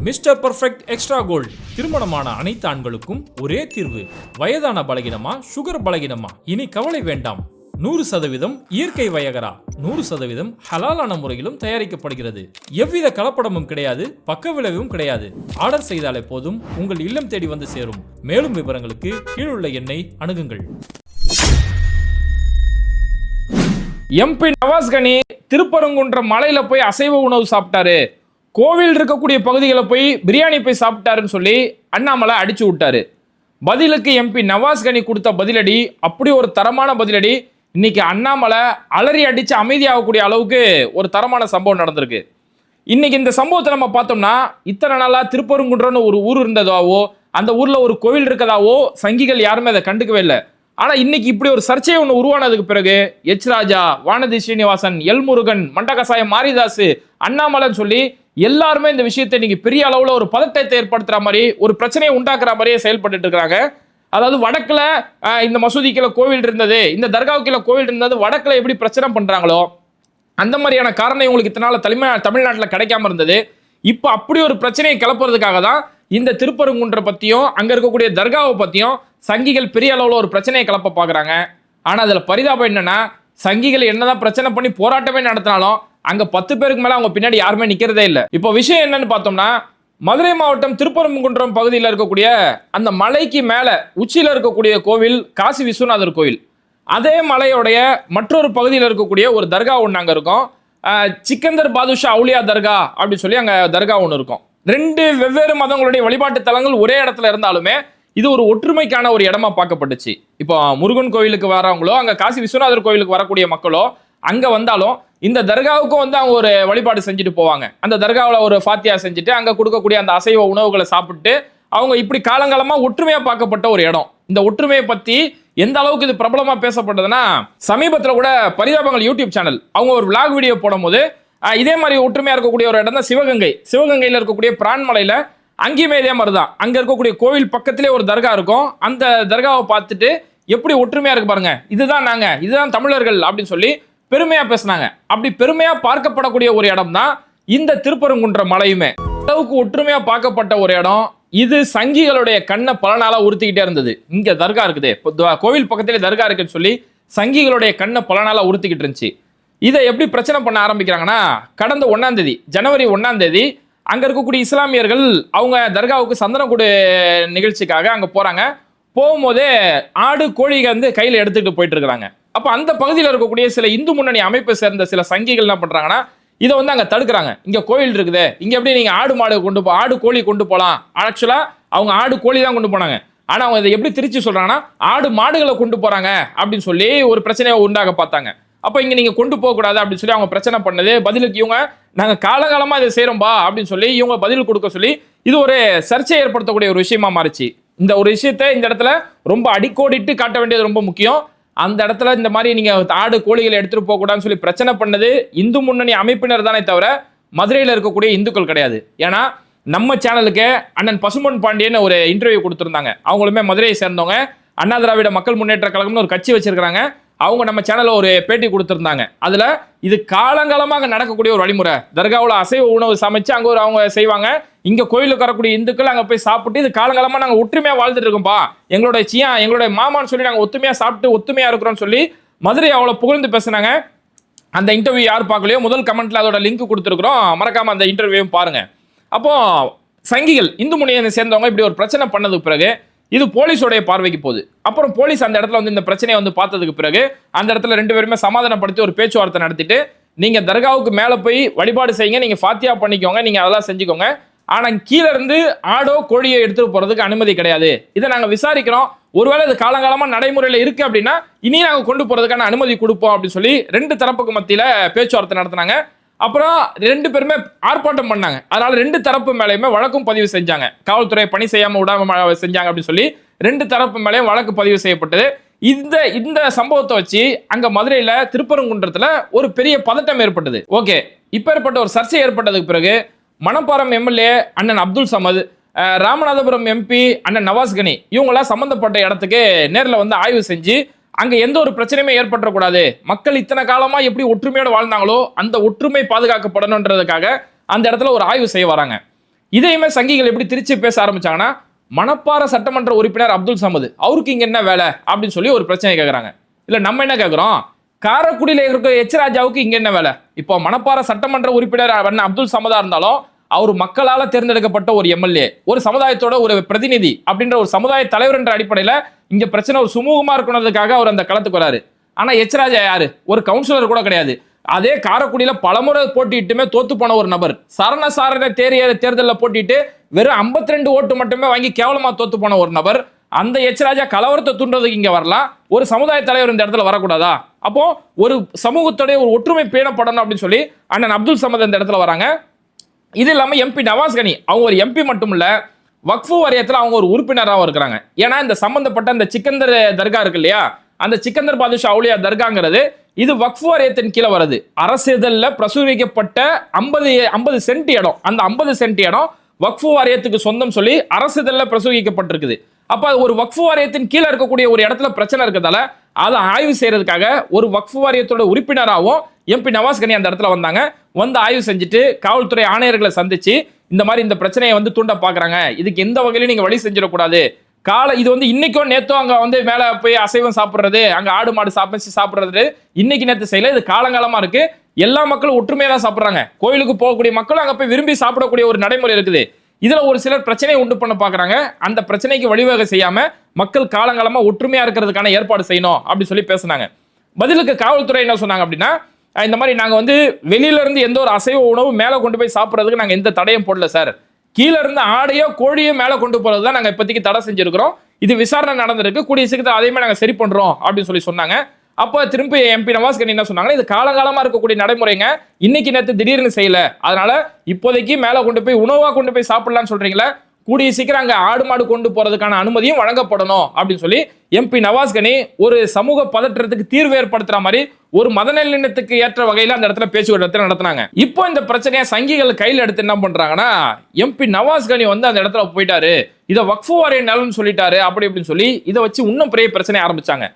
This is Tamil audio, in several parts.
மிஸ்டர் பர்ஃபெக்ட் எக்ஸ்ட்ரா கோல்டு திருமணமான அனைத்து ஆண்களுக்கும் ஒரே தீர்வு. வயதான பலகினமா, சுகர் பலகினமா, இனி கவலை வேண்டாம். 100% இயற்கை வயகரா, 100% ஹலாலான முறையிலும் தயாரிக்கப்படுகிறது. எவ்வித கலப்படமும் கிடையாது, பக்க விளைவும் கிடையாது. ஆர்டர் செய்தாலே போதும், உங்கள் இல்லம் தேடி வந்து சேரும். மேலும் விவரங்களுக்கு கீழுள்ள எண்ணை அணுகுங்கள். எம்பி நவாஸ் கனி திருப்பரங்குன்றம் மலையில போய் அசைவ உணவு சாப்பிட்டாரு, கோவில் இருக்கக்கூடிய பகுதிகளை போய் பிரியாணி போய் சாப்பிட்டாருன்னு சொல்லி அண்ணாமலை அடிச்சு விட்டாரு. பதிலுக்கு எம்பி நவாஸ் கனி கொடுத்த பதிலடி அப்படி ஒரு தரமான பதிலடி. இன்னைக்கு அண்ணாமலை அலறி அடிச்சு அமைதியாகக்கூடிய அளவுக்கு ஒரு தரமான சம்பவம் நடந்திருக்கு. இன்னைக்கு இந்த சம்பவத்தை நம்ம பார்த்தோம்னா, இத்தனை நாளா திருப்பரங்குன்றம்னு ஒரு ஊர் இருந்ததாவோ, அந்த ஊர்ல ஒரு கோவில் இருக்கதாவோ சங்கிகள் யாருமே அதை கண்டுக்கவே இல்லை. ஆனா இன்னைக்கு இப்படி ஒரு சர்ச்சை ஒன்று உருவானதுக்கு பிறகு எச் ராஜா, வானதி ஸ்ரீனிவாசன், எல் முருகன், மண்டகசாயம் மாரிதாஸ், அண்ணாமலைன்னு சொல்லி எல்லாருமே இந்த விஷயத்தை இன்னைக்கு பெரிய அளவுல ஒரு பதட்டத்தை ஏற்படுத்துற மாதிரி, ஒரு பிரச்சனையை உண்டாக்குற மாதிரியே செயல்பட்டு இருக்காங்க. அதாவது வடக்குல இந்த மசூதிக்குள்ள கோவில் இருந்தது, இந்த தர்காவுக்குள்ள கோவில் இருந்தது, வடக்குல எப்படி பிரச்சனை பண்றாங்களோ அந்த மாதிரியான காரணம் இவங்களுக்கு இத்தனால தமிழ்நாட்டில் கிடைக்காம இருந்தது. இப்போ அப்படி ஒரு பிரச்சனையை கிளப்புறதுக்காக தான் இந்த திருப்பரங்குன்ற பத்தியும் அங்க இருக்கக்கூடிய தர்காவை பத்தியும் சங்கிகள் பெரிய அளவுல ஒரு பிரச்சனையை கிளப்ப பாக்குறாங்க. ஆனா அதுல பரிதாபம் என்னன்னா, சங்கிகள் என்னதான் பிரச்சனை பண்ணி போராட்டமே நடத்தினாலும் அங்க 10 பேருக்கு மேல அவங்க பின்னாடி யாருமே நிக்கிறதே இல்லை. இப்போ விஷயம் என்னன்னு பார்த்தோம்னா, மதுரை மாவட்டம் திருப்பரங்குன்றம் பகுதியில் இருக்கக்கூடிய அந்த மலைக்கு மேல உச்சியில இருக்கக்கூடிய கோவில் காசி விஸ்வநாதர் கோவில். அதே மலையோடைய மற்றொரு பகுதியில் இருக்கக்கூடிய ஒரு தர்கா ஒன்று அங்க இருக்கும். சிக்கந்தர் பாதுஷா அவுலியா தர்கா அப்படின்னு சொல்லி அங்க தர்கா ஒன்று இருக்கும். 2 வெவ்வேறு மதங்களுடைய வழிபாட்டு தலங்கள் ஒரே இடத்துல இருந்தாலுமே இது ஒரு ஒற்றுமைக்கான ஒரு இடமா பார்க்கப்பட்டுச்சு. இப்போ முருகன் கோவிலுக்கு வரவங்களோ, அங்க காசி விஸ்வநாதர் கோவிலுக்கு வரக்கூடிய மக்களோ அங்க வந்தாலும் இந்த தர்காவுக்கும் வந்து அவங்க ஒரு வழிபாடு செஞ்சுட்டு போவாங்க. அந்த தர்காவில் ஒரு ஃபாத்தியா செஞ்சுட்டு அங்க கொடுக்கக்கூடிய அந்த அசைவ உணவுகளை சாப்பிட்டு அவங்க இப்படி காலங்காலமா ஒற்றுமையா பார்க்கப்பட்ட ஒரு இடம். இந்த ஒற்றுமையை பத்தி எந்த அளவுக்கு இது பிரபலமா பேசப்பட்டதுன்னா, சமீபத்தில் கூட பரிதாபங்கள் யூடியூப் சேனல் அவங்க ஒரு விளாக் வீடியோ போடும் போது இதே மாதிரி ஒற்றுமையா இருக்கக்கூடிய ஒரு இடம் தான் சிவகங்கையில் இருக்கக்கூடிய பிரான்மலையில அங்கேயுமே இதே மாதிரி தான். அங்க இருக்கக்கூடிய கோவில் பக்கத்திலே ஒரு தர்கா இருக்கும். அந்த தர்காவை பார்த்துட்டு எப்படி ஒற்றுமையா இருக்கு பாருங்க, இதுதான் தமிழர்கள் அப்படின்னு சொல்லி பெருமையா பேசினாங்க. அப்படி பெருமையா பார்க்கப்படக்கூடிய ஒரு இடம் தான் இந்த திருப்பரங்குன்ற மலையுமே. அளவுக்கு ஒற்றுமையா பார்க்கப்பட்ட ஒரு இடம் இது. சங்கிகளுடைய கண்ணை பல நாளா உறுத்திக்கிட்டே இருந்தது. இங்க தர்கா இருக்குது, கோவில் பக்கத்திலே தர்கா இருக்குன்னு சொல்லி சங்கிகளுடைய கண்ணை பல நாளா உறுத்திக்கிட்டு இருந்துச்சு. இதை எப்படி பிரச்சனை பண்ண ஆரம்பிக்கிறாங்கன்னா, கடந்த 1ஆம் தேதி ஜனவரி 1ஆம் தேதி அங்க இருக்கக்கூடிய இஸ்லாமியர்கள் அவங்க தர்காவுக்கு சந்தனக்கூடு நிகழ்ச்சிக்காக அங்க போறாங்க. போகும்போதே ஆடு கோழிகள் வந்து கையில எடுத்துக்கிட்டு போயிட்டு இருக்கிறாங்க. அப்ப அந்த பகுதியில் இருக்கக்கூடிய சில இந்து முன்னணி அமைப்பை சேர்ந்த சில சங்கிகள் என்ன பண்றாங்கன்னா, இதை வந்து அங்க தடுக்கிறாங்க. இங்க கோவில் இருக்குது, இங்க எப்படி நீங்க ஆடு கோழி கொண்டு போலாம். ஆக்சுவலா அவங்க ஆடு கோழி தான் கொண்டு போனாங்க. ஆனா அவங்க இதை எப்படி திருச்சி சொல்றாங்கன்னா, ஆடு மாடுகளை கொண்டு போறாங்க அப்படின்னு சொல்லி ஒரு பிரச்சனையை உண்டாக பார்த்தாங்க. அப்ப இங்க நீங்க கொண்டு போக கூடாது அப்படின்னு சொல்லி அவங்க பிரச்சனை பண்ணது. பதிலுக்கு இவங்க நாங்க காலகாலமா இதை செய்யறோம்பா அப்படின்னு சொல்லி இவங்க பதில் கொடுக்க சொல்லி இது ஒரு சர்ச்சை ஏற்படுத்தக்கூடிய ஒரு விஷயமா மாறிச்சு. இந்த ஒரு விஷயத்தை இந்த இடத்துல ரொம்ப அடிக்கோடிட்டு காட்ட வேண்டியது ரொம்ப முக்கியம். அந்த இடத்துல இந்த மாதிரி நீங்க ஆடு கோழிகளை எடுத்துட்டு போக கூடாதுன்னு சொல்லி பிரச்சனை பண்ணது இந்து முன்னணி அமைப்பினர் தானே தவிர மதுரையில் இருக்கக்கூடிய இந்துக்கள் கிடையாது. ஏன்னா நம்ம சேனலுக்கு அண்ணன் பசும்பொன் பாண்டியன் ஒரு இன்டர்வியூ கொடுத்திருந்தாங்க. அவங்களுமே மதுரையை சேர்ந்தவங்க. அண்ணா திராவிட மக்கள் முன்னேற்ற கழகம்னு ஒரு கட்சி வச்சிருக்காங்க. அவங்க நம்ம சேனல்ல ஒரு பேட்டி கொடுத்திருந்தாங்க. அதுல இது காலங்காலமாக நடக்கக்கூடிய ஒரு வழிமுறை. தர்காவில் அசைவ உணவு சமைச்சு அங்க ஒரு அவங்க செய்வாங்க. இங்க கோயிலுக்கு வரக்கூடிய இந்துக்கள் அங்க போய் சாப்பிட்டு இது காலங்காலமா நாங்க ஒற்றுமையா வாழ்ந்துட்டு இருக்கோம்பா, எங்களுடைய மாமான்னு சொல்லி நாங்க ஒத்துமையா சாப்பிட்டு ஒத்துமையா இருக்கிறோம்னு சொல்லி மதுரை அவ்வளவு புகழ்ந்து பேசினாங்க. அந்த இன்டர்வியூ யார் பார்க்கலையோ முதல் கமெண்ட்ல அதோட லிங்க் கொடுத்துருக்கிறோம், மறக்காம அந்த இன்டர்வியூவும் பாருங்க. அப்போ சங்கிகள் இந்து முன்னணியை சேர்ந்தவங்க இப்படி ஒரு பிரச்சனை பண்ணதுக்கு பிறகு இது போலீஸோடைய பார்வைக்கு போகுது. அப்புறம் போலீஸ் அந்த இடத்துல வந்து இந்த பிரச்சனையை வந்து பார்த்ததுக்கு பிறகு அந்த இடத்துல 2 பேருமே சமாதானப்படுத்தி ஒரு பேச்சுவார்த்தை நடத்திட்டு, நீங்க தர்காவுக்கு மேல போய் வழிபாடு செய்யுங்க, நீங்க ஃபாத்தியா பண்ணிக்கோங்க, நீங்க அதெல்லாம் செஞ்சுக்கோங்க, ஆனா கீழே இருந்து ஆடோ கோழியோ எடுத்துட்டு போறதுக்கு அனுமதி கிடையாது. இதை நாங்க விசாரிக்கிறோம், ஒருவேளை இது காலங்காலமா நடைமுறையில இருக்கு அப்படின்னா இனி நாங்க கொண்டு போறதுக்கான அனுமதி கொடுப்போம் அப்படின்னு சொல்லி 2 தரப்புக்கு மத்தியில பேச்சுவார்த்தை நடத்தினாங்க. அப்புறம் 2 பேருமே ஆர்ப்பாட்டம் பண்ணாங்க. அதனால 2 தரப்பு மேலேயுமே வழக்கும் பதிவு செஞ்சாங்க. காவல்துறை பணி செய்யாம விடாம செஞ்சாங்க அப்படின்னு சொல்லி 2 தரப்பு மேலேயும் வழக்கு பதிவு செய்யப்பட்டது. இந்த சம்பவத்தை வச்சு அங்க மதுரையில திருப்பரங்குன்றத்துல ஒரு பெரிய பதட்டம் ஏற்பட்டது. ஓகே, இப்ப ஏற்பட்ட ஒரு சர்ச்சை ஏற்பட்டதுக்கு பிறகு மணப்பாறை எம்எல்ஏ அண்ணன் அப்துல் சமத், ராமநாதபுரம் எம்பி அண்ணன் நவாஸ் கனி இவங்களாம் சம்பந்தப்பட்ட இடத்துக்கு நேரில் வந்து ஆய்வு செஞ்சு அங்க எந்த ஒரு பிரச்சனையுமே ஏற்படக்கூடாது, மக்கள் இத்தனை காலமா எப்படி ஒற்றுமையோட வாழ்ந்தாங்களோ அந்த ஒற்றுமை பாதுகாக்கப்படணுன்றதுக்காக அந்த இடத்துல ஒரு ஆய்வு செய்ய வராங்க. இதையுமே சங்கிகள் எப்படி திருச்சி பேச ஆரம்பிச்சாங்கன்னா, மணப்பாறை சட்டமன்ற உறுப்பினர் அப்துல் சமது அவருக்கு இங்க என்ன வேலை அப்படின்னு சொல்லி ஒரு பிரச்சனை கேட்கறாங்க. இல்ல நம்ம என்ன கேட்கிறோம், காரைக்குடியில இருக்க எச் ராஜாவுக்கு இங்க என்ன வேலை? இப்போ மணப்பாறை சட்டமன்ற உறுப்பினர் அப்துல் சமதா இருந்தாலும் அவர் மக்களால தேர்ந்தெடுக்கப்பட்ட ஒரு எம்எல்ஏ, ஒரு சமுதாயத்தோட ஒரு பிரதிநிதி அப்படின்ற ஒரு சமுதாய தலைவர் என்ற அடிப்படையில இங்க பிரச்சனை ஒரு சுமூகமா இருக்கணுன்றதுக்காக அவர் அந்த களத்துக்கு வராரு. ஆனா எச் ராஜா யாரு? ஒரு கவுன்சிலர் கூட கிடையாது. அதே காரைக்குடியில பலமுறை போட்டிட்டுமே தோத்து போன ஒரு நபர், சரண தேர்தலில் போட்டிட்டு வெறும் 52 ஓட்டு மட்டுமே வாங்கி கேவலமா தோத்து போன ஒரு நபர். அந்த எச் ராஜா கலவரத்தை தூண்டுறதுக்கு இங்க வரலாம், ஒரு சமுதாய தலைவர் இந்த இடத்துல வரக்கூடாதா? அப்போ ஒரு சமூகத்தோட ஒரு ஒற்றுமை பேணப்படணும் அப்படின்னு சொல்லி அண்ணன் அப்துல் சமத் இந்த இடத்துல வராங்க. இது இல்லாம எம்பி நவாஸ் கனி அவங்க ஒரு எம்பி மட்டும் இல்ல, வக்ஃபு வாரியத்தில் அவங்க ஒரு உறுப்பினராகவும் இருக்கிறாங்க. ஏன்னா இந்த சம்பந்தப்பட்ட இந்த சிக்கந்தர் தர்கா இருக்கு இல்லையா, அந்த சிக்கந்தர் பாதுஷா அவுலியா தர்காங்கிறது இது வக்ஃபு வாரியத்தின் கீழே வருது. அரசிதழ்ல பிரசுரிக்கப்பட்ட 50 சென்ட் இடம், அந்த 50 சென்ட் இடம் வக்ஃபு வாரியத்துக்கு சொந்தம் சொல்லி அரசிதழ்ல பிரசுரிக்கப்பட்டிருக்குது. அப்ப ஒரு வக்ஃபு வாரியத்தின் கீழே இருக்கக்கூடிய ஒரு இடத்துல பிரச்சனை இருக்கிறதால அதை ஆய்வு செய்யறதுக்காக ஒரு வக்ஃபு வாரியத்தோட உறுப்பினராகவும் எம்பி நவாஸ் கனி அந்த இடத்துல வந்தாங்க. வந்து ஆய்வு செஞ்சுட்டு காவல்துறை ஆணையர்களை சந்திச்சு இந்த மாதிரி இந்த பிரச்சனையை வந்து தூண்ட பாக்குறாங்க, இதுக்கு எந்த வகையிலும் நீங்க வழி செஞ்சிடக்கூடாது. இது வந்து இன்னைக்கோ நேத்தோ அங்க வந்து மேல போய் அசைவம் சாப்பிடுறது, அங்க ஆடு மாடு சாப்பிடுறது இன்னைக்கு நேத்து செய்யல, இது காலங்காலமா இருக்கு. எல்லா மக்களும் ஒற்றுமையா தான் சாப்பிடுறாங்க. கோயிலுக்கு போகக்கூடிய மக்களும் அங்க போய் விரும்பி சாப்பிடக்கூடிய ஒரு நடைமுறை இருக்குது. இதுல ஒரு சிலர் பிரச்சனையை உண்டு பண்ண பாக்குறாங்க. அந்த பிரச்சனைக்கு வழிவகை செய்யாம மக்கள் காலங்காலமா ஒற்றுமையா இருக்கிறதுக்கான ஏற்பாடு செய்யணும் அப்படின்னு சொல்லி பேசினாங்க. பதிலுக்கு காவல்துறை என்ன சொன்னாங்க அப்படின்னா, இந்த மாதிரி நாங்க வந்து வெளியில இருந்து எந்த ஒரு அசைவ உணவு மேல கொண்டு போய் சாப்பிடுறதுக்கு நாங்க எந்த தடையும் போடல சார், கீழே இருந்து ஆடையோ கோழியோ மேல கொண்டு போறது தான் நாங்க இப்போதைக்கு தடை செஞ்சிருக்கிறோம், இது விசாரணை நடந்திருக்கு, கூடிய சீக்கிரத்தில் அதையுமே நாங்க சரி பண்றோம் அப்படின்னு சொல்லி சொன்னாங்க. அப்ப திரும்பி எம்பி நவாஸ் கனி என்ன சொன்னாங்க, இது காலங்காலமா இருக்கக்கூடிய நடைமுறைங்க, இன்னைக்கு நேற்று திடீர்னு செய்யல, அதனால இப்போதைக்கு மேல கொண்டு போய் உணவா கொண்டு போய் சாப்பிடலாம்னு சொல்றீங்களா, கூடிய சீக்கிரம் அங்க ஆடு மாடு கொண்டு போறதுக்கான அனுமதியும் வழங்கப்படணும் அப்படின்னு சொல்லி எம்பி நவாஸ் கனி ஒரு சமூக பதற்றத்துக்கு தீர்வு ஏற்படுத்துற மாதிரி ஒரு மதநல்லிணத்துக்கு ஏற்ற வகையில அந்த இடத்துல பேச்சுவார்த்தை நடத்தினாங்க. இப்போ இந்த பிரச்சனையை சங்கிகள் கையில் எடுத்து என்ன பண்றாங்கன்னா, எம்பி நவாஸ் கனி வந்து அந்த இடத்துல போயிட்டாரு, இதை வக்ஃபு வாரிய நிலம்னு சொல்லிட்டாரு அப்படி இப்படின்னு சொல்லி இதை வச்சு இன்னும் பெரிய பிரச்சனை ஆரம்பிச்சாங்க.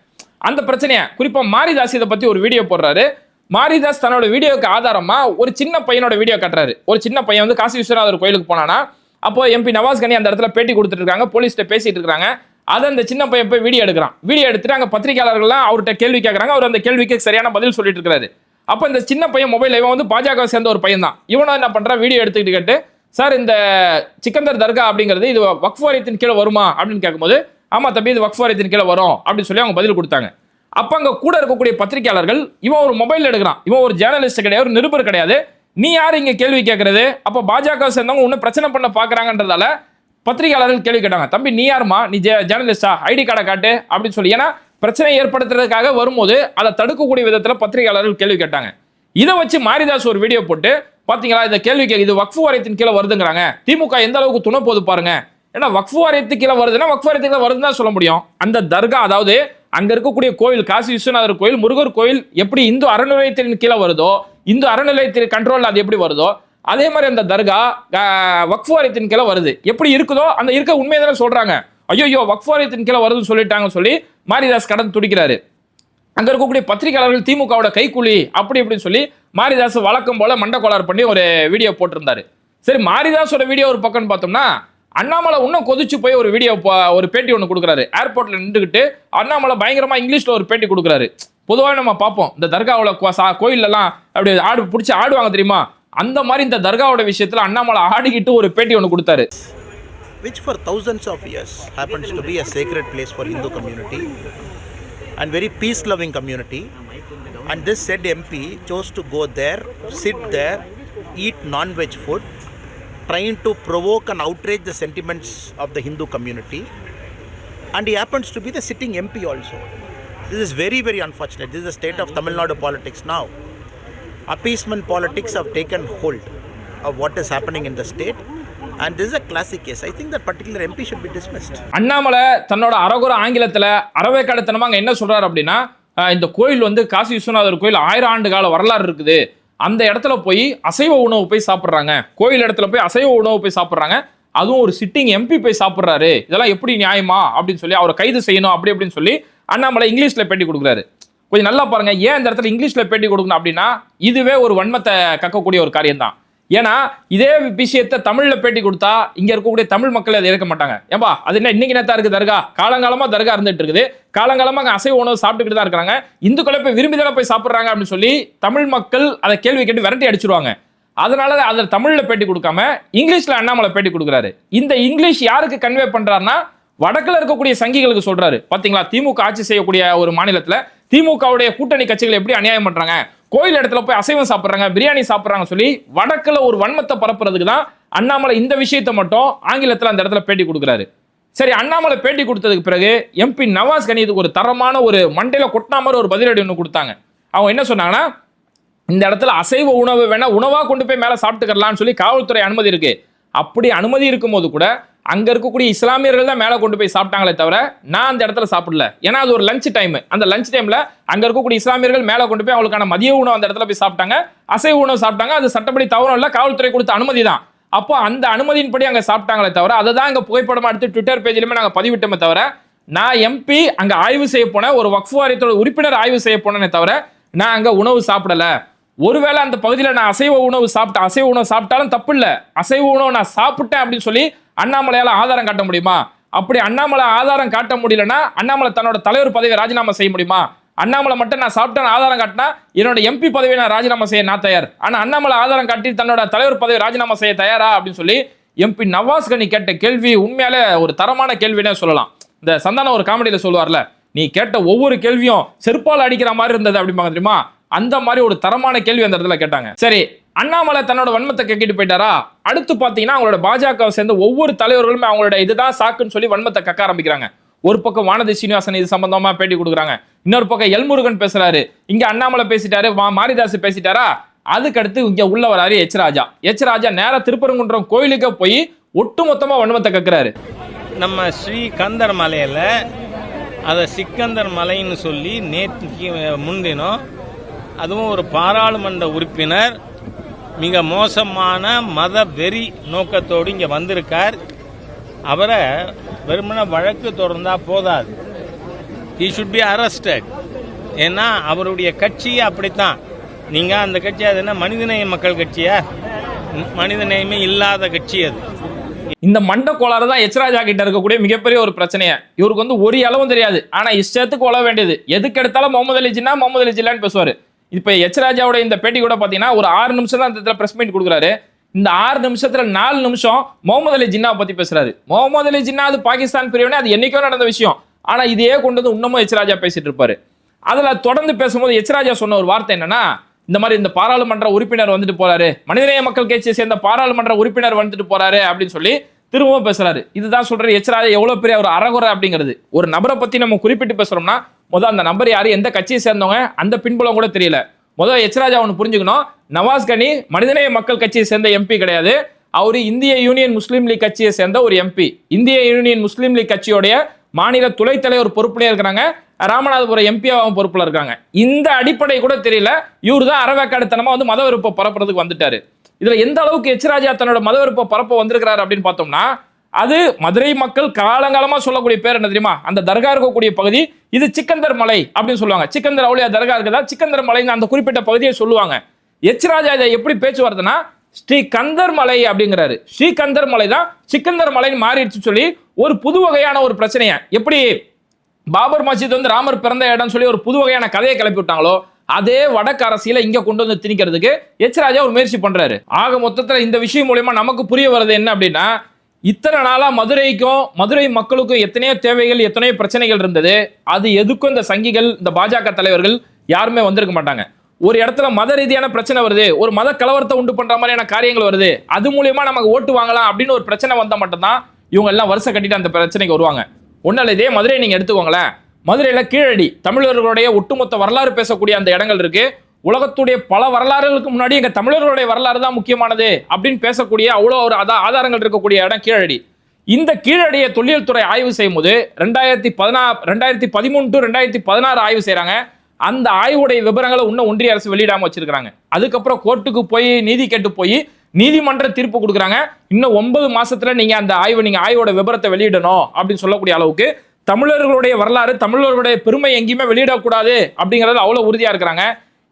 அந்த பிரச்சனையை குறிப்பா மாரிதாஸ் இதை பத்தி ஒரு வீடியோ போடுறாரு. மாரிதாஸ் தன்னோட வீடியோக்கு ஆதாரமா ஒரு சின்ன பையனோட வீடியோ காட்டுறாரு. ஒரு சின்ன பையன் வந்து காசி விஸ்வநாதர் கோயிலுக்கு போனானா, அப்போ எம்பி நவாஸ் கனி அந்த இடத்துல பேட்டி கொடுத்துட்டு இருக்காங்க, போலீஸ்கிட்ட பேசிட்டு இருக்காங்க. அதை அந்த சின்ன பையன் போய் வீடியோ எடுக்கிறான். வீடியோ எடுத்துட்டு அங்க பத்திரிகையாளர்கள்லாம் அவர்கிட்ட கேள்வி கேட்கறாங்க. அவர் அந்த கேள்விக்கு சரியான பதில் சொல்லிட்டு இருக்காரு. அப்ப இந்த சின்ன பையன் மொபைல், இவன் வந்து பாஜக சேர்ந்த ஒரு பையன் தான், இவனும் என்ன பண்றான், வீடியோ எடுத்துக்கிட்டு கேட்டு, சார் இந்த சிக்கந்தர் தர்கா அப்படிங்கிறது இது வக்ஃபு வாரியத்தின் கீழே வருமா அப்படின்னு கேட்கும்போது, ஆமா தம்பி இது வக்ஃபு வாரியத்தின் கீழே வரும் அப்படின்னு சொல்லி அவங்க பதில் கொடுத்தாங்க. அப்ப அங்க கூட இருக்கக்கூடிய பத்திரிகையாளர்கள், இவன் ஒரு மொபைல் எடுக்கிறான், இவன் ஒரு ஜேர்னலிஸ்ட் கிடையாது, ஒரு நிருபர் கிடையாது, நீ யாரு இங்க கேள்வி கேட்கறது, அப்ப பாஜக சேர்ந்தவங்க இன்னும் பிரச்சனை பண்ண பாக்குறாங்கன்றதால பத்திரிகையாளர்கள் கேள்வி கேட்டாங்க, தம்பி நீ யாருமா, நீ ஜேர்னலிஸ்டா, ஐடி கார்டை காட்டு அப்படின்னு சொல்லி. ஏன்னா பிரச்சனை ஏற்படுத்துறதுக்காக வரும்போது அதை தடுக்கக்கூடிய விதத்துல பத்திரிகையாளர்கள் கேள்வி கேட்டாங்க. இதை வச்சு மாரிதாஸ் ஒரு வீடியோ போட்டு, பாத்தீங்களா இந்த கேள்வி இது வக்ஃபு வாரியத்தின் கீழே வருதுங்கிறாங்க, திமுக எந்த அளவுக்கு துணை போது பாருங்க, ஏன்னா வக்ஃபு வாரியத்துக்கு கீழே வருதுன்னா வக்ஃபு வாரியத்துக்கு கீழே வருதுன்னு தான் சொல்ல முடியும். அந்த தர்கா, அதாவது அங்க இருக்கக்கூடிய கோயில், காசி விஸ்வநாதர் கோயில், முருகர் கோயில் எப்படி இந்து அறநிலையத்தின் கீழே வருதோ, இந்து அறநிலையத்தின் கண்ட்ரோல் அது எப்படி வருதோ, அதே மாதிரி அந்த தர்கா வக்ஃபு வாரியத்தின் கீழே வருது. எப்படி இருக்குதோ அந்த இருக்க உண்மையை தானே சொல்றாங்க. ஐயோ வக்ஃபு வாரியத்தின் கீழே வருதுன்னு சொல்லிட்டாங்கன்னு சொல்லி மாரிதாஸ் கடந்து துடிக்கிறாரு. அங்க இருக்கக்கூடிய பத்திரிகையாளர்கள் திமுகவோட கைக்கூலி அப்படி இப்படின்னு சொல்லி மாரிதாஸ் வழக்கம் போல மண்டை கோளாறு பண்ணி ஒரு வீடியோ போட்டிருந்தாரு. சரி, மாரிதாஸோட வீடியோ ஒரு பக்கம் பார்த்தோம்னா, அண்ணாமலை இன்னும் கொதிச்சு போய் ஒரு வீடியோ, ஒரு பேட்டி ஒன்று கொடுக்குறாரு. ஏர்போர்ட்ல நின்றுக்கிட்டு அண்ணாமலை பயங்கரமா இங்கிலீஷ்ல ஒரு பேட்டி கொடுக்குறாரு. பொதுவாக நம்ம பார்ப்போம் இந்த தர்காவில் கோயிலெல்லாம் அப்படி ஆடு பிடிச்சி ஆடுவாங்க தெரியுமா, அந்த மாதிரி இந்த தர்காவோட விஷயத்துல அண்ணாமலை ஆடிக்கிட்டு ஒரு பேட்டி ஒன்று கொடுத்தாரு. Which for thousands of years happens to be a sacred place for Hindu community and very peace-loving community. And this said MP chose to go there, sit there, eat non-veg food, trying to provoke and outrage the sentiments of the Hindu community. And he happens to be the sitting MP also. This is very, very unfortunate. This is the state of Tamil Nadu politics now. Appeasement politics have taken hold of what is happening in the state. And this is a classic case. I think that particular MP should be dismissed. Annamalai தன்னோட அரகுர ஆங்கிலத்துல அறவேக்காடுத்தனமா அங்க என்ன சொல்றாரு அப்படின்னா, இந்த கோயில் வந்து காசி விஸ்வநாதர் கோயில் 1000 ஆண்டு கால வரலாறு இருக்குது, அந்த இடத்துல போய் அசைவ உணவு போய் சாப்பிட்றாங்க, கோயில் இடத்துல போய் அசைவ உணவு போய் சாப்பிட்றாங்க, அதுவும் ஒரு சிட்டிங் எம்பி போய் சாப்பிட்றாரு, இதெல்லாம் எப்படி நியாயமா அப்படின்னு சொல்லி அவரை கைது செய்யணும் அப்படி அப்படின்னு சொல்லி அண்ணாமலை இங்கிலீஷ்ல பேட்டி கொடுக்குறாரு. கொஞ்சம் நல்லா பாருங்க, ஏன் இந்த இடத்துல இங்கிலீஷ்ல பேட்டி கொடுக்கணும் அப்படின்னா, இதுவே ஒரு வன்மத்தை கக்கக்கூடிய ஒரு காரியம் தான். ஏன்னா இதே விஷயத்தை தமிழ்ல பேட்டி கொடுத்தா இங்க இருக்கக்கூடிய தமிழ் மக்கள் அதை ஏற்க மாட்டாங்க. ஏன்பா அது என்ன இன்னைக்கு நேரத்தா இருக்கு தர்கா, காலங்காலமா தர்கா இருந்துட்டு இருக்குது, காலங்காலமா அங்க அசைவ உணவு சாப்பிட்டுக்கிட்டு தான் இருக்காங்க, இந்துக்களை போய் விரும்பி தானே போய் சாப்பிடுறாங்க அப்படின்னு சொல்லி தமிழ் மக்கள் அதை கேள்வி கேட்டு விரட்டி அடிச்சிருவாங்க. அதனால அதை தமிழ்ல பேட்டி கொடுக்காம இங்கிலீஷ்ல அண்ணாமலை பேட்டி கொடுக்குறாரு. இந்த இங்கிலீஷ் யாருக்கு கன்வே பண்றாருன்னா வடக்குல இருக்கக்கூடிய சங்கிகளுக்கு சொல்றாரு. பாத்தீங்களா, திமுக ஆட்சி செய்யக்கூடிய ஒரு மாநிலத்துல திமுகவுடைய கூட்டணி கட்சிகள் எப்படி அநியாயம் பண்றாங்க, கோயில் இடத்துல போய் அசைவம் சாப்பிடுறாங்க, பிரியாணி சாப்பிடுறாங்க சொல்லி வடக்குல ஒரு வன்மத்தை பரப்புறதுக்கு தான் அண்ணாமலை இந்த விஷயத்தை மட்டும் ஆங்கிலத்துல அந்த இடத்துல பேட்டி கொடுக்குறாரு. சரி, அண்ணாமலை பேட்டி கொடுத்ததுக்கு பிறகு எம்பி நவாஸ் கனி இதுக்கு ஒரு தரமான ஒரு மண்டையில கொட்டின மாதிரி ஒரு பதிலடி ஒன்று கொடுத்தாங்க. அவங்க என்ன சொன்னாங்கன்னா, இந்த இடத்துல அசைவ உணவு வேணா உணவா கொண்டு போய் மேல சாப்பிட்டுக்கலாம்னு சொல்லி காவல்துறை அனுமதி இருக்கு. அப்படி அனுமதி இருக்கும் போது கூட அங்க இருக்கக்கூடிய இஸ்லாமியர்கள் தான் மேல கொண்டு போய் சாப்பிட்டாங்களே தவிர நான் அந்த இடத்துல சாப்பிடல. ஏன்னா அது ஒரு லஞ்ச் டைம். அந்த லஞ்ச் டைம்ல அங்க இருக்கக்கூடிய இஸ்லாமியர்கள் மேல கொண்டு போய் அவங்களுக்கான மதிய உணவு அந்த இடத்துல போய் சாப்பிட்டாங்க, அசைவ உணவு சாப்பிட்டாங்க. அது சட்டப்படி தவறும் இல்ல, காவல்துறை கொடுத்த அனுமதி தான். அப்போ அந்த அனுமதியின்படி அங்க சாப்பிட்டாங்களே தவிர அதை தான் அங்க புகைப்படமா எடுத்து ட்விட்டர் பேஜ்லயுமே நாங்க பதிவிட்டோமே தவிர நான் எம்பி அங்க ஆய்வு செய்ய போனேன், ஒரு வக்ஃப் வாரியத்தோட உறுப்பினர் ஆய்வு செய்ய போனேனே தவிர நான் அங்க உணவு சாப்பிடல. ஒருவேளை அந்த பகுதியில் நான் அசைவ உணவு சாப்பிட்டாலும் தப்பு இல்லை, அசைவ உணவு நான் சாப்பிட்டேன் அப்படின்னு சொல்லி அண்ணாமலையால ஆதாரம் காட்ட முடியுமா? அப்படி அண்ணாமலை ஆதாரம் காட்ட முடியலன்னா அண்ணாமலை தன்னோட தலைவர் பதவியை ராஜினாமா செய்ய முடியுமா? அண்ணாமலை மட்டும் நான் சாப்பிட்டேன் ஆதாரம் காட்டினா என்னோட எம்பி பதவியை நான் ராஜினாமா செய்ய நான் தயார். ஆனா அண்ணாமலை ஆதாரம் காட்டி தன்னோட தலைவர் பதவியை ராஜினாமா செய்ய தயாரா அப்படின்னு சொல்லி எம்பி நவாஸ் கனி கேட்ட கேள்வி உண்மையால ஒரு தரமான கேள்வினே சொல்லலாம். இந்த சந்தானம் ஒரு காமெடியில சொல்லுவார்ல, நீ கேட்ட ஒவ்வொரு கேள்வியும் செருப்பால் அடிக்கிற மாதிரி இருந்தது அப்படிம்பாங்க தெரியுமா? அந்த மாதிரி ஒரு தரமான கேள்வி அந்த இடத்துல கேட்டாங்க. சரி, அண்ணாமலை தன்னோட வன்மத்தை கக்கிட்டு போயிட்டாரா? அடுத்து பாத்தீங்கன்னா அவங்களோட பாஜகவை சேர்ந்த ஒவ்வொரு தலைவர்களுமே அவங்களோட இதுதான் சாக்குன்னு சொல்லி வன்மத்தை கக்க ஆரம்பிக்கிறாங்க. ஒரு பக்கம் வானதி சீனிவாசன் இது சம்பந்தமா பேட்டி கொடுக்குறாங்க, இன்னொரு பக்கம் எல்முருகன் பேசுறாரு, இங்க அண்ணாமலை பேசிட்டாரு, மாரிதாஸ் பேசிட்டாரா. அதுக்கு அடுத்து இங்க உள்ள வராரு எச் ராஜா நேரா திருப்பரங்குன்றம் கோயிலுக்கு போய் ஒட்டுமொத்தமா வன்மத்தை கக்குறாரு. நம்ம ஸ்ரீ கந்தர் மலையில அதை சிக்கந்தர் மலைன்னு சொல்லி நேற்று முன்தினம் அதுவும் ஒரு பாராளுமன்ற உறுப்பினர் மிக மோசமான மத வெறி நோக்கத்தோடு இங்கே வந்திருக்கார். அவரை வெறுமன வழக்கு தொடர்ந்தா போதாது, he should be arrested. ஏன்னா அவருடைய கட்சி அப்படித்தான். நீங்க அந்த கட்சி அது என்ன மனிதநேய மக்கள் கட்சியா? மனிதநேயமே இல்லாத கட்சி அது. இந்த மண்ட கோளாறு தான் எச் ராஜா கிட்ட இருக்கக்கூடிய மிகப்பெரிய ஒரு பிரச்சனையா. இவருக்கு வந்து ஒரு அளவும் தெரியாது, ஆனா இஷ்டத்துக்கு கொள்ள வேண்டியது. எதுக்கு எடுத்தாலும் முகமது அலி ஜின்னான்னு பேசுவாரு. இப்ப எச் ராஜாவோட இந்த பேட்டி கூட பாத்தீங்கன்னா ஒரு 6 நிமிஷம் தான் இந்த பிரஸ் மீட் கொடுக்குறாரு. இந்த 6 நிமிஷத்துல 4 நிமிஷம் முகமது அலி ஜின்னாவை பத்தி பேசுறாரு. முகமது அலி ஜின்னா அது பாகிஸ்தான் பிரிவினை, அது என்னைக்கோ நடந்த விஷயம். ஆனா இதையே கொண்டு வந்து இன்னமும் எச் ராஜா பேசிட்டு இருப்பாரு. அதுல தொடர்ந்து பேசும்போது எச் ராஜா சொன்ன ஒரு வார்த்தை என்னன்னா, இந்த மாதிரி இந்த பாராளுமன்ற உறுப்பினர் வந்துட்டு போறாரு, மனிதநேய மக்கள் கட்சியை சேர்ந்த பாராளுமன்ற உறுப்பினர் வந்துட்டு போறாரு அப்படின்னு சொல்லி திரும்பவும் பேசுறாரு. இதுதான் சொல்றாரு எச் ராஜா எவ்வளவு பெரிய ஒரு அறகுறை அப்படிங்கிறது. ஒரு நபரை பத்தி நம்ம குறிப்பிட்டு பேசுறோம்னா முதல் அந்த நபர் யாரு, எந்த கட்சியை சேர்ந்தவங்க, அந்த பின்புலம் கூட தெரியல. முதல் எச் ராஜா ஒன்று புரிஞ்சுக்கணும், நவாஸ் கனி மனிதநேய மக்கள் கட்சியை சேர்ந்த எம்பி கிடையாது, அவரு இந்திய யூனியன் முஸ்லீம் லீக் கட்சியை சேர்ந்த ஒரு எம்பி. இந்திய யூனியன் முஸ்லீம் லீக் கட்சியோடைய மாநில துணை தலைவர் பொறுப்புலயே இருக்கிறாங்க, ராமநாதபுரம் எம்பியாவும் பொறுப்புல இருக்காங்க. இந்த அடிப்படை கூட தெரியல, இவரு தான் அறவேக்காடுத்தனமா வந்து மத விருப்ப பரப்புறதுக்கு வந்துட்டாரு. இதுல எந்த அளவுக்கு எச் ராஜா தன்னோட மத விருப்ப பரப்ப வந்திருக்கிறாரு அப்படின்னு பார்த்தோம்னா, அது மதுரை மக்கள் காலங்காலமா சொல்லக்கூடிய பேர் என்ன தெரியுமா? அந்த தர்கா இருக்கக்கூடிய பகுதி இது சிக்கந்தர் மலை அப்படின்னு சொல்லுவாங்க. சிக்கந்தர் அவுளியா தர்கா இருக்குதா, சிக்கந்தர் மலை அந்த குறிப்பிட்ட பகுதியை சொல்லுவாங்க. எச் ராஜா இதை எப்படி பேச்சு வருதுன்னா ஸ்ரீ கந்தர் மலை அப்படிங்கிறாரு. ஸ்ரீ கந்தர் மலை தான் சிக்கந்தர் மலைன்னு மாறிடுச்சு சொல்லி ஒரு புது வகையான ஒரு பிரச்சனையை, எப்படி பாபர் மஸ்ஜித் வந்து ராமர் பிறந்த இடம் சொல்லி ஒரு புது வகையான கதையை கிளப்பி விட்டாங்களோ அதே வடக்கு அரசியல இங்க கொண்டு வந்து திணிக்கிறதுக்கு எச் ராஜா ஒரு முயற்சி பண்றாரு. ஆக மொத்தத்துல இந்த விஷயம் மூலமா நமக்கு புரிய வருது என்ன அப்படின்னா, இத்தனை நாளா மதுரை மக்களுக்கும் எத்தனையோ தேவைகள் எத்தனையோ பிரச்சனைகள் இருந்தது. அது எதுக்கும் இந்த சங்கிகள் இந்த பாஜக தலைவர்கள் யாருமே வந்திருக்க மாட்டாங்க. ஒரு இடத்துல மத ரீதியான பிரச்சனை வருது, ஒரு மத கலவரத்தை உண்டு பண்ற மாதிரியான காரியங்கள் வருது, அது மூலியமா நமக்கு ஓட்டு வாங்கலாம் அப்படின்னு ஒரு பிரச்சனை வந்தா மட்டும்தான் இவங்க எல்லாம் வருஷம் கட்டிட்டு அந்த பிரச்சனைக்கு வருவாங்க. ஒன்னால இதே மதுரை நீங்க எடுத்துக்கோங்களேன். மதுரையில கீழடி தமிழர்களுடைய ஒட்டுமொத்த வரலாறு பேசக்கூடிய அந்த இடங்கள் இருக்கு. உலகத்துடைய பல வரலாறுகளுக்கு முன்னாடி எங்க தமிழர்களுடைய வரலாறு தான் முக்கியமானது அப்படின்னு பேசக்கூடிய அவ்வளோ ஒரு ஆதாரங்கள் இருக்கக்கூடிய இடம் கீழடி. இந்த கீழடியை தொல்லியல் துறை ஆய்வு செய்யும் போது 2013 to 2016 ஆய்வு செய்யறாங்க. அந்த ஆய்வுடைய விவரங்களை இன்னும் ஒன்றிய அரசு வெளியிடாம வச்சிருக்காங்க. அதுக்கப்புறம் கோர்ட்டுக்கு போய் நீதி கேட்டு போய் நீதிமன்ற தீர்ப்பு கொடுக்குறாங்க. இன்னும் 9 மாசத்துல நீங்க அந்த ஆய்வோட விவரத்தை வெளியிடணும் அப்படின்னு சொல்லக்கூடிய அளவுக்கு தமிழர்களுடைய வரலாறு தமிழர்களுடைய பெருமை எங்கேயுமே வெளியிடக்கூடாது அப்படிங்கறது அவ்வளவு உறுதியா இருக்கிறாங்க.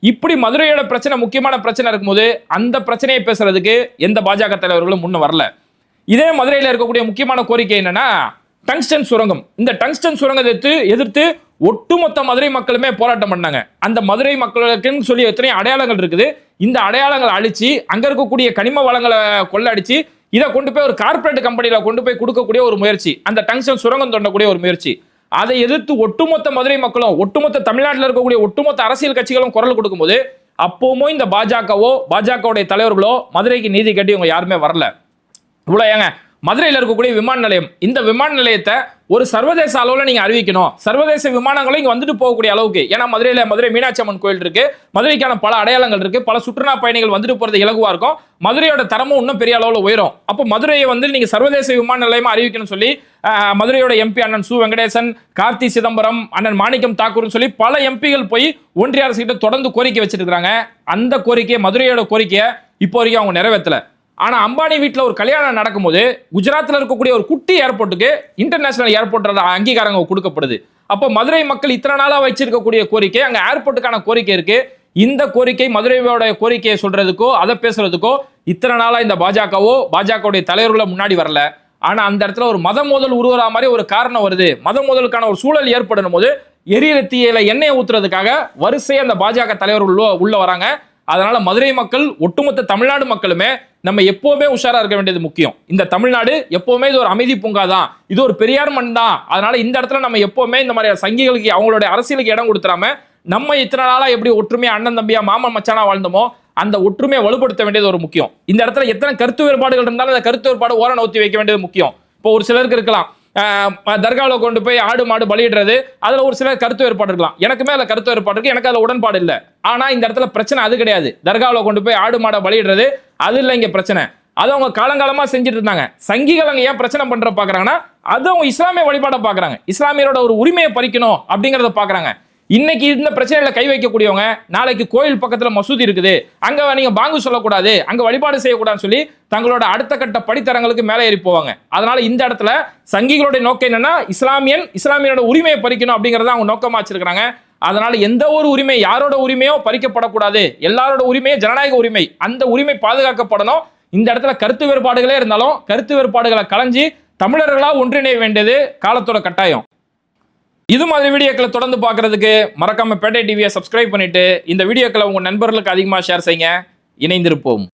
இப்படி மதுரையோட பிரச்சனை முக்கியமான பிரச்சனை இருக்கும்போது அந்த பிரச்சனையை பேசுறதுக்கு எந்த பாஜக தலைவர்களும் முன்ன வரல. இதே மதுரையில் இருக்கக்கூடிய முக்கியமான கோரிக்கை என்னன்னா டங்ஸ்டன் சுரங்கம். இந்த டங்ஸ்டன் சுரங்கத்தை எதிர்த்து ஒட்டுமொத்த மதுரை மக்களுமே போராட்டம் பண்ணாங்க. அந்த மதுரை மக்களுக்குன்னு சொல்லி எத்தனை அடையாளங்கள் இருக்குது, இந்த அடையாளங்களை அழிச்சு அங்க இருக்கக்கூடிய கனிம வளங்களை கொள்ளடிச்சு இதை கொண்டு போய் ஒரு கார்பரேட் கம்பெனியில கொண்டு போய் கொடுக்கக்கூடிய ஒரு முயற்சி, அந்த டங்ஸ்டன் சுரங்கம் தோண்டக்கூடிய ஒரு முயற்சி. அதை எதிர்த்து ஒட்டுமொத்த மதுரை மக்களும் ஒட்டுமொத்த தமிழ்நாட்டில் இருக்கக்கூடிய ஒட்டுமொத்த அரசியல் கட்சிகளும் குரல் கொடுக்கும்போது அப்பவும் இந்த பாஜகவுடைய தலைவர்களோ மதுரைக்கு நீதி கட்டி இவங்க யாருமே வரல. இவ்வளோ ஏங்க மதுரையில் இருக்கக்கூடிய விமான நிலையம், இந்த விமான நிலையத்தை ஒரு சர்வதேச அளவில் நீங்க அறிவிக்கணும். சர்வதேச விமானங்களும் இங்க வந்துட்டு போகக்கூடிய அளவுக்கு, ஏன்னா மதுரை மீனாட்சி அம்மன் கோயில் இருக்கு, மதுரைக்கான பல அடையாளங்கள் இருக்கு, பல சுற்றுலா பயணிகள் வந்துட்டு போறது இலகுவா இருக்கும், மதுரையோட தரமும் இன்னும் பெரிய அளவில் உயரும். அப்போ மதுரையை நீங்க சர்வதேச விமான நிலையமா அறிவிக்கணும்னு சொல்லி மதுரையோட எம்பி அண்ணன் சு வெங்கடேசன், கார்த்தி சிதம்பரம், அண்ணன் மாணிக்கம் தாக்கூர்னு சொல்லி பல எம்பிகள் போய் ஒன்றிய அரசு கிட்ட தொடர்ந்து கோரிக்கை வச்சிட்டு இருக்காங்க. அந்த கோரிக்கையை மதுரையோட கோரிக்கையை இப்போ வரைக்கும் அவங்க நிறைவேற்றல. ஆனா அம்பானி வீட்டில் ஒரு கல்யாணம் நடக்கும்போது குஜராத்தில் இருக்கக்கூடிய ஒரு குட்டி ஏர்போர்ட்டுக்கு இன்டர்நேஷனல் ஏர்போர்ட் அங்கீகாரம் கொடுக்கப்படுது. அப்போ மதுரை மக்கள் இத்தனை நாளா வச்சிருக்கக்கூடிய கோரிக்கை, அங்க ஏர்போர்ட்டுக்கான கோரிக்கை இருக்கு. இந்த கோரிக்கை மதுரையோட கோரிக்கையை சொல்றதுக்கோ அதை பேசுறதுக்கோ இத்தனை நாளா இந்த பாஜகவுடைய தலைவர்களை முன்னாடி வரல. ஆனா அந்த இடத்துல ஒரு மத மோதல் உருவற மாதிரி ஒரு காரணம் வருது, மத மோதலுக்கான ஒரு சூழல் ஏற்படும் போது எரியிற தீயில எண்ணெயை ஊத்துறதுக்காக வரிசையா அந்த பாஜக தலைவர்கள் உள்ள வராங்க. அதனால மதுரை மக்கள் ஒட்டுமொத்த தமிழ்நாடு மக்களுமே நம்ம எப்பவுமே உஷாரா இருக்க வேண்டியது முக்கியம். இந்த தமிழ்நாடு எப்பவுமே இது ஒரு அமைதி பூங்கா தான், இது ஒரு பெரியார் மண் தான். அதனால இந்த இடத்துல நம்ம எப்பவுமே இந்த மாதிரி சங்கிகளுக்கு அவங்களுடைய அரசியலுக்கு இடம் கொடுத்துறாம நம்ம இத்தனை நாளா எப்படி ஒற்றுமையா அண்ணன் தம்பியா மாமன் மச்சானா வாழ்ந்தோமோ அந்த ஒற்றுமையை வலுப்படுத்த வேண்டியது ஒரு முக்கியம். இந்த இடத்துல எத்தனை கருத்து வேறுபாடுகள் இருந்தாலும் அந்த கருத்து வேறுபாடு ஓர நோத்தி வைக்க வேண்டியது முக்கியம். இப்போ ஒரு சிலருக்கு இருக்கலாம் தர்காவில் கொண்டு போய் ஆடு மாடு பலியிடுறது, அதுல ஒரு சிலர் கருத்து வேறுபாடு இருக்கலாம். எனக்குமே அதுல கருத்து வேறுபாடு இருக்கு, எனக்கு அதுல உடன்பாடு இல்லை. ஆனா இந்த இடத்துல பிரச்சனை அது கிடையாது. தர்காவில் கொண்டு போய் ஆடு மாடை பலியிடுறது அது இல்லை இங்க பிரச்சனை. அது அவங்க காலங்காலமா செஞ்சுட்டு இருந்தாங்க. சங்கிகள் அங்க ஏன் பிரச்சனை பண்ற பாக்குறாங்கன்னா அது அவங்க இஸ்லாமிய வழிபாட பாக்குறாங்க, இஸ்லாமியரோட ஒரு உரிமையை பறிக்கணும் அப்படிங்கறத பாக்குறாங்க. இன்னைக்கு இந்த பிரச்சனையில கை வைக்கக்கூடியவங்க நாளைக்கு கோயில் பக்கத்துல மசூதி இருக்குது, அங்க நீங்க பாங்கு சொல்லக்கூடாது, அங்க வழிபாடு செய்யக்கூடாதுன்னு சொல்லி தங்களோட அடுத்த கட்ட படித்தரங்களுக்கு மேலே ஏறி போவாங்க. அதனால இந்த இடத்துல சங்கிகளுடைய நோக்கம் என்னன்னா இஸ்லாமியரோட உரிமையை பறிக்கணும் அப்படிங்கறத அவங்க நோக்கமா வச்சிருக்காங்க. அதனால எந்த ஒரு உரிமை யாரோட உரிமையோ பறிக்கப்படக்கூடாது, எல்லாரோட உரிமையும் ஜனநாயக உரிமை, அந்த உரிமை பாதுகாக்கப்படணும். இந்த இடத்துல கருத்து வேறுபாடுகளே இருந்தாலும் கருத்து வேறுபாடுகளை களைஞ்சி தமிழர்களா ஒன்றிணைய வேண்டியது காலத்தோட கட்டாயம். இது மாதிரி வீடியோக்களை தொடர்ந்து பார்க்கறதுக்கு மறக்காம பேட்டை டிவியை சப்ஸ்கிரைப் பண்ணிட்டு இந்த வீடியோக்களை உங்க நண்பர்களுக்கு அதிகமாக ஷேர் செய்யுங்க. இணைந்திருப்போம்.